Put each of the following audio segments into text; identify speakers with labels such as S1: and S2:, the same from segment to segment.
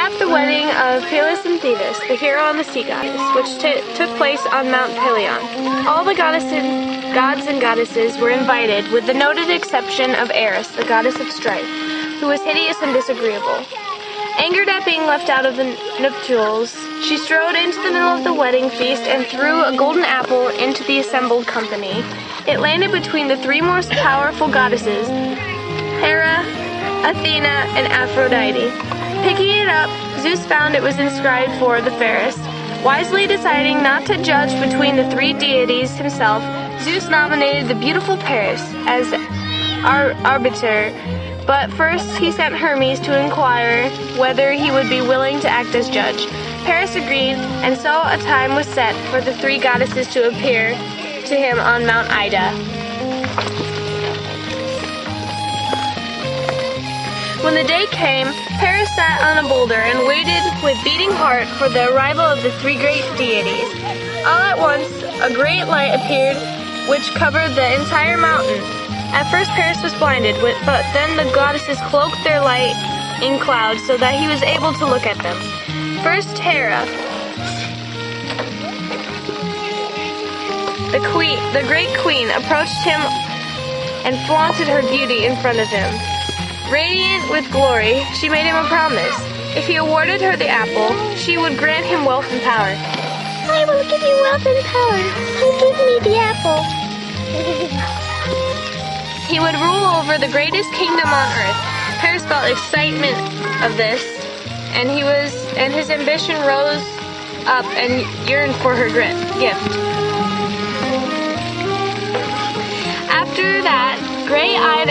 S1: wrapped the wedding of Peleus and Thetis, the hero and the sea goddess, which took place on Mount Pelion. All the gods and goddesses were invited, with the noted exception of Eris, the goddess of strife, who was hideous and disagreeable. Angered at being left out of the nuptials, she strode into the middle of the wedding feast and threw a golden apple into the assembled company. It landed between the three most powerful goddesses, Hera, Athena, and Aphrodite. Picking it up, Zeus found it was inscribed for the fairest. Wisely deciding not to judge between the three deities himself, Zeus nominated the beautiful Paris as arbiter. But first he sent Hermes to inquire whether he would be willing to act as judge. Paris agreed, and so a time was set for the three goddesses to appear to him on Mount Ida. When the day came, Paris sat on a boulder and waited with beating heart for the arrival of the three great deities. All at once, a great light appeared which covered the entire mountain. At first Paris was blinded, but then the goddesses cloaked their light in clouds so that he was able to look at them. First Hera, the great queen, approached him and flaunted her beauty in front of him. Radiant with glory, she made him a promise. If he awarded her the apple, she would grant him wealth and power.
S2: I will give you wealth and power. You give me the apple.
S1: He would rule over the greatest kingdom on earth. Paris felt excitement of this, and his ambition rose up and yearned for her gift. After that, gray-eyed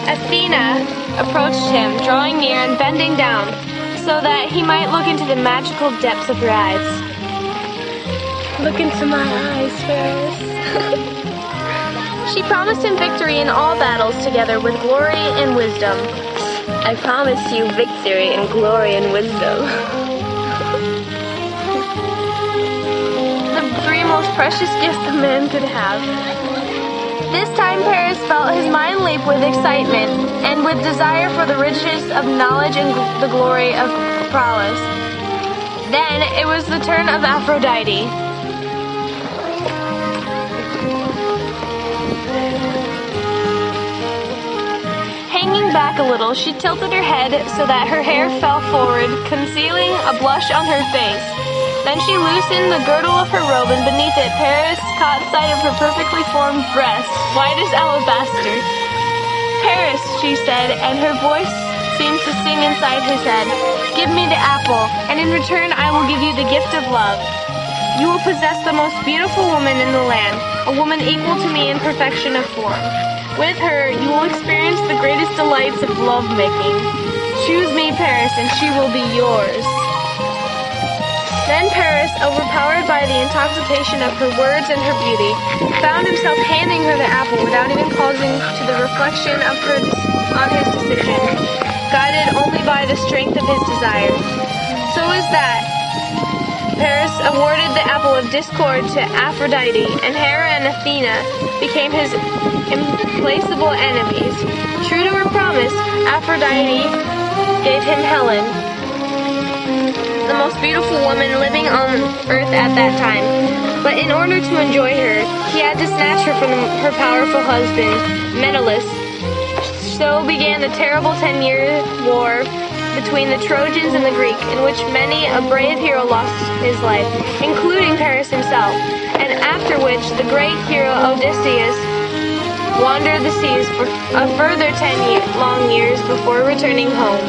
S1: Athena approached him, drawing near and bending down, so that he might look into the magical depths of her eyes.
S2: Look into my eyes, Paris.
S1: She promised him victory in all battles together with glory and wisdom.
S2: I promise you victory and glory and wisdom.
S1: The three most precious gifts a man could have. This time Paris felt his mind leap with excitement and with desire for the riches of knowledge and the glory of prowess. Then it was the turn of Aphrodite. Hanging back a little, she tilted her head so that her hair fell forward, concealing a blush on her face. Then she loosened the girdle of her robe, and beneath it, Paris caught sight of her perfectly formed breasts, white as alabaster. Paris, she said, and her voice seemed to sing inside his head, give me the apple, and in return I will give you the gift of love. You will possess the most beautiful woman in the land, a woman equal to me in perfection of form. With her, you will experience the greatest delights of lovemaking. Choose me, Paris, and she will be yours. Then Paris, overpowered by the intoxication of her words and her beauty, found himself handing her the apple without even pausing to the reflection of her on his decision, guided only by the strength of his desire. So is that Paris awarded the apple of discord to Aphrodite, and Hera and Athena became his implacable enemies. True to her promise, Aphrodite gave him Helen, the most beautiful woman living on earth at that time. But in order to enjoy her, he had to snatch her from her powerful husband, Menelaus. So began the terrible 10-year war between the Trojans and the Greek, in which many a brave hero lost his life, including Paris himself, and after which the great hero Odysseus wandered the seas for a further 10 long years before returning home.